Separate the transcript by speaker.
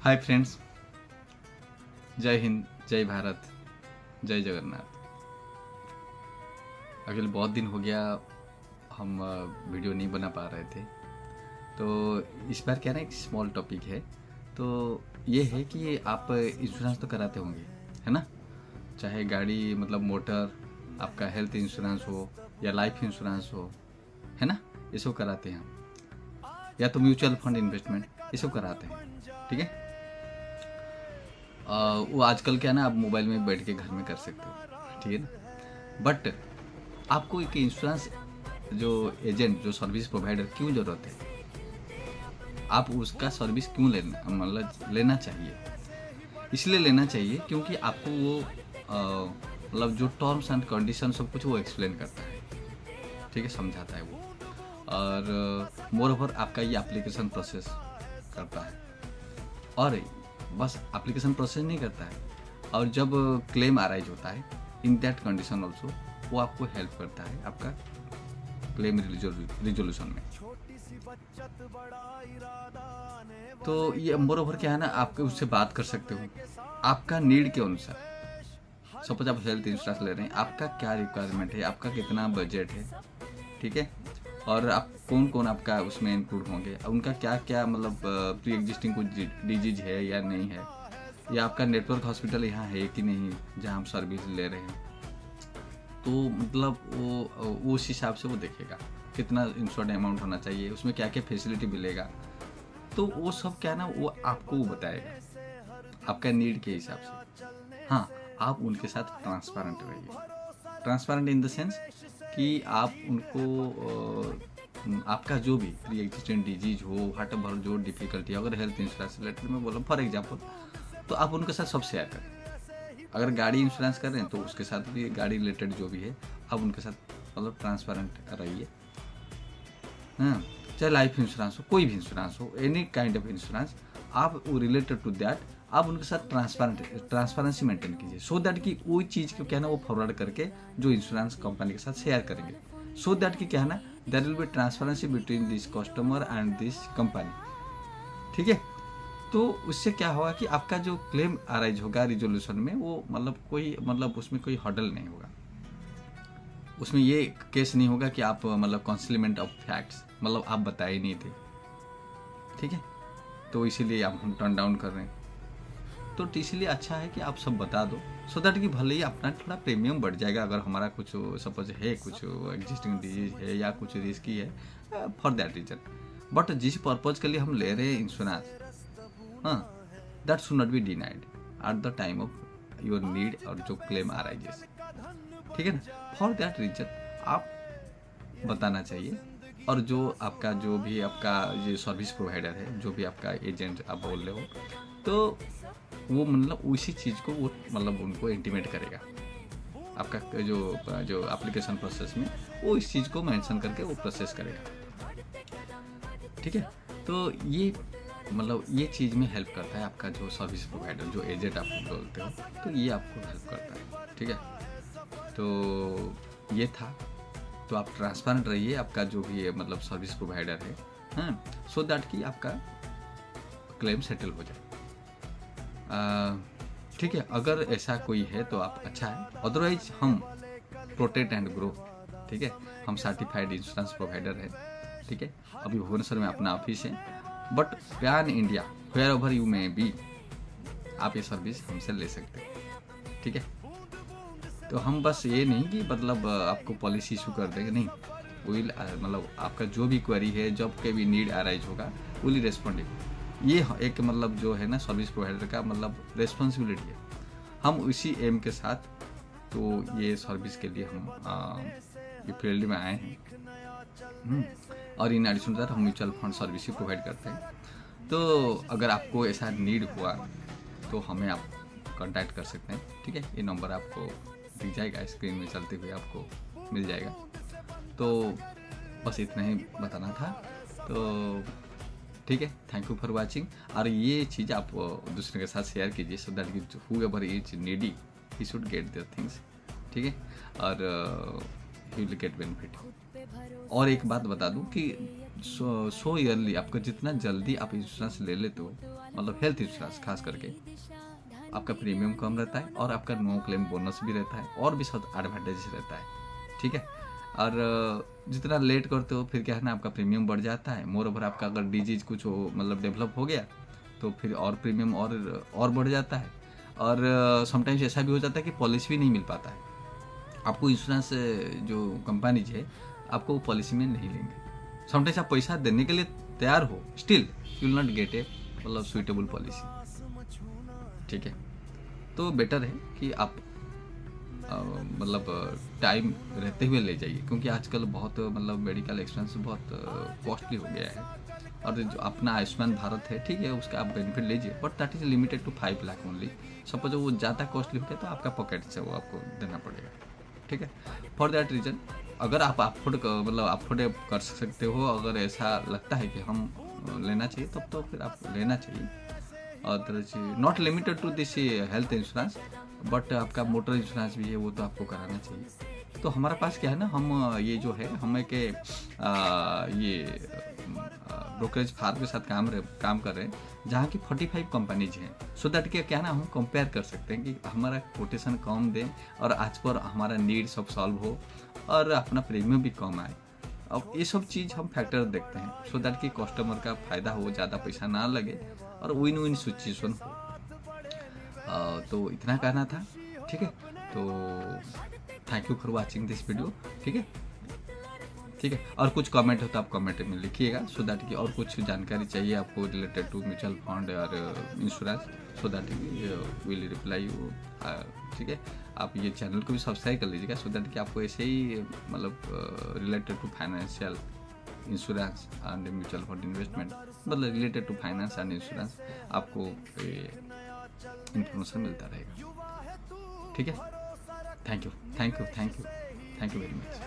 Speaker 1: Hi friends, जय हिंद, जय भारत, जय जगन्नाथ। अगले बहुत दिन हो गया हम वीडियो नहीं बना पा रहे थे, तो इस बार क्या ना एक स्मॉल टॉपिक है। तो ये है कि आप इंश्योरेंस तो कराते होंगे, है ना? चाहे गाड़ी मतलब मोटर, आपका हेल्थ इंश्योरेंस हो या लाइफ इंश्योरेंस हो, है ना? ये सब कराते हैं हम, या तो म्यूचुअल फंड इन्वेस्टमेंट, ये सब कराते हैं। ठीक है। वो आजकल क्या ना, आप मोबाइल में बैठ के घर में कर सकते हो, ठीक है ना? बट आपको एक इंश्योरेंस जो एजेंट, जो सर्विस प्रोवाइडर क्यों ज़रूरत है? आप उसका सर्विस क्यों लेना चाहिए? इसलिए लेना चाहिए क्योंकि आपको वो मतलब जो टर्म्स एंड कंडीशन सब कुछ वो एक्सप्लेन करता है, ठीक है, समझाता है वो। और मोर ओवर आपका ये एप्लीकेशन प्रोसेस करता है, और बस एप्लीकेशन प्रोसेस नहीं करता है, और जब क्लेम अराइज होता है इन दैट कंडीशन ऑल्सो वो आपको हेल्प करता है आपका क्लेम रिजोल्यूशन में। तो ये मोर ओवर क्या है ना, आप उससे बात कर सकते हो आपका नीड के अनुसार। सपोज आप हेल्थ इंश्योरेंस ले रहे हैं, आपका क्या रिक्वायरमेंट है, आपका कितना बजट है, ठीक है, और आप कौन कौन आपका उसमें इंक्लूड होंगे, उनका क्या क्या मतलब प्री एग्जिस्टिंग कुछ डिजीज है या नहीं है, या आपका नेटवर्क हॉस्पिटल यहाँ है कि नहीं जहाँ हम सर्विस ले रहे हैं। तो मतलब वो उस हिसाब से वो देखेगा कितना इंश्योर्ड अमाउंट होना चाहिए, उसमें क्या क्या फैसिलिटी मिलेगा। तो वो सब क्या ना, वो आपको बताएगा आपका नीड के हिसाब से। हाँ, आप उनके साथ ट्रांसपेरेंट रहिए। ट्रांसपेरेंट इन द सेंस कि आप उनको आपका जो भी प्री एग्जिस्टेंट डिजीज हो, हट भर जो डिफिकल्टी है, अगर हेल्थ इंश्योरेंस रिलेटेड में बोला फॉर एग्जांपल, तो आप उनके साथ सब शेयर करें। अगर गाड़ी इंश्योरेंस कर रहे हैं तो उसके साथ भी गाड़ी रिलेटेड जो भी है आप उनके साथ मतलब ट्रांसपेरेंट रहिए। हाँ, चाहे लाइफ इंश्योरेंस हो, कोई भी इंश्योरेंस हो, एनी काइंड ऑफ इंश्योरेंस, आप रिलेटेड टू दैट आप उनके साथ ट्रांसपेरेंसी मेंटेन कीजिए, सो दैट कि वो चीज़ को क्या ना वो फॉरवर्ड करके जो इंश्योरेंस कंपनी के साथ शेयर करेंगे, सो दैट कि क्या है ना, there will be transparency between this customer and this company. ठीक है। तो उससे क्या होगा कि आपका जो क्लेम अराइज होगा रिजोल्यूशन में, वो मतलब कोई मतलब उसमें कोई हर्डल नहीं होगा। उसमें ये केस नहीं होगा कि आप मतलब कंसीलमेंट ऑफ फैक्ट्स, मतलब आप बताए नहीं थे, ठीक है, तो इसीलिए आप हम टर्न डाउन कर रहे हैं। तो इसीलिए अच्छा है कि आप सब बता दो, सो दैट कि भले ही अपना थोड़ा प्रीमियम बढ़ जाएगा अगर हमारा कुछ सपोज है, कुछ एग्जिस्टिंग डिजीज है या कुछ रिस्की है, फॉर दैट रीजन। बट जिस पर्पज के लिए हम ले रहे हैं इंश्योरेंस, हाँ, that should not be denied at the time of your need और जो क्लेम अराइजेस, ठीक है ना। फॉर दैट रीजन आप बताना चाहिए। और जो आपका जो भी आपका ये सर्विस प्रोवाइडर है, जो भी आपका एजेंट आप बोल रहे हो, तो वो मतलब उसी चीज़ को वो मतलब उनको इंटीमेट करेगा आपका जो एप्लीकेशन प्रोसेस में, वो इस चीज़ को मेंशन करके वो प्रोसेस करेगा, ठीक है। तो ये मतलब ये चीज़ में हेल्प करता है आपका जो सर्विस प्रोवाइडर, जो एजेंट आप बोलते हो, तो ये आपको हेल्प करता है, ठीक है। तो ये था, तो आप ट्रांसपेरेंट रहिए आपका जो भी मतलब सर्विस प्रोवाइडर है, हाँ, सो दैट कि आपका क्लेम सेटल हो जाए। ठीक है, अगर ऐसा कोई है तो आप अच्छा है, अदरवाइज हम प्रोटेक्ट एंड ग्रो, ठीक है, हम सर्टिफाइड इंश्योरेंस प्रोवाइडर है, ठीक है। अभी भुवनेश्वर में अपना ऑफिस है, but pan India wherever you may be आप ये सर्विस हमसे ले सकते हैं, ठीक है। तो हम बस ये नहीं कि मतलब आपको पॉलिसी इशू कर देंगे, नहीं, विल मतलब आपका जो भी क्वेरी है, जब के भी नीड अराइज होगा, विल रेस्पॉन्ड। ये एक मतलब जो है ना सर्विस प्रोवाइडर का मतलब रिस्पॉन्सिबिलिटी है। हम इसी एम के साथ तो ये सर्विस के लिए हम ये फील्ड में आए हैं। और इन एडिशन टू दैट हम म्यूचुअल फंड सर्विस ही प्रोवाइड करते हैं। तो अगर आपको ऐसा नीड हुआ तो हमें आप कांटेक्ट कर सकते हैं, ठीक है। ये नंबर आपको दिख जाएगा, स्क्रीन में चलते हुए आपको मिल जाएगा। तो बस इतना ही बताना था, तो ठीक है, थैंक यू फॉर वाचिंग। और ये चीज़ आप दूसरे के साथ शेयर कीजिए, so that whoever is needy he should get their things, ठीक है। और यू विल गेट बेनिफिट। और एक बात बता दूं कि सो ईयरली आपका जितना जल्दी आप इंश्योरेंस ले लेते हो, मतलब हेल्थ इंश्योरेंस खास करके, आपका प्रीमियम कम रहता है और आपका नो क्लेम बोनस भी रहता है और भी सब एडवांटेजेस रहता है, ठीक है। और जितना लेट करते हो फिर क्या है ना, आपका प्रीमियम बढ़ जाता है। मोर ओवर आपका अगर डिजीज कुछ हो, मतलब डेवलप हो गया, तो फिर और प्रीमियम और बढ़ जाता है। और समटाइम्स ऐसा भी हो जाता है कि पॉलिसी भी नहीं मिल पाता है आपको। इंश्योरेंस जो कंपनीज है आपको वो पॉलिसी में नहीं लेंगे। समटाइम्स आप पैसा देने के लिए तैयार हो, still you will not gate ए मतलब सुइटेबल पॉलिसी, ठीक है। तो बेटर है कि आप मतलब टाइम रहते हुए ले जाइए, क्योंकि आजकल बहुत मतलब मेडिकल एक्सपेंस बहुत कॉस्टली हो गया है। और जो अपना आयुष्मान भारत है, ठीक है, उसका आप बेनिफिट लीजिए, but that is limited to 5 lakh only. Suppose वो ज़्यादा कॉस्टली हो गया तो आपका पॉकेट से वो आपको देना पड़ेगा, ठीक है। फॉर दैट रीजन अगर आप अफोर्ड मतलब अफोर्ड कर सकते हो, अगर ऐसा लगता है कि हम लेना चाहिए, तब तो फिर आप लेना चाहिए। और not limited to this health insurance, but आपका मोटर इंश्योरेंस भी है, वो तो आपको कराना चाहिए। तो हमारे पास क्या है ना, हम ये जो है हमें के ये ब्रोकरेज फार्म के साथ काम कर रहे हैं, जहाँ की 45 कंपनीज हैं। सो दैट क्या है ना, हम कंपेयर कर सकते हैं कि हमारा कोटेशन कम दें और आज पर हमारा नीड सब सॉल्व हो और अपना प्रीमियम भी कम आए। अब ये सब चीज़ हम फैक्टर देखते हैं, सो दैट कि कस्टमर का फायदा हो, ज़्यादा पैसा ना लगे और विन विन सिचुएशन हो। तो इतना कहना था, ठीक है। तो thank you for watching this video, ठीक है, ठीक है। और कुछ कमेंट हो तो आप कमेंट में लिखिएगा, सो दैट कि और कुछ जानकारी चाहिए आपको रिलेटेड टू म्यूचुअल फंड और insurance, so that will reply you, ठीक है। आप ये चैनल को भी सब्सक्राइब कर लीजिएगा, सो दैट कि आपको ऐसे ही मतलब related to financial insurance and mutual fund investment, मतलब related to finance and insurance आपको इंफॉर्मेशन मिलता रहेगा, ठीक है। Thank you very much.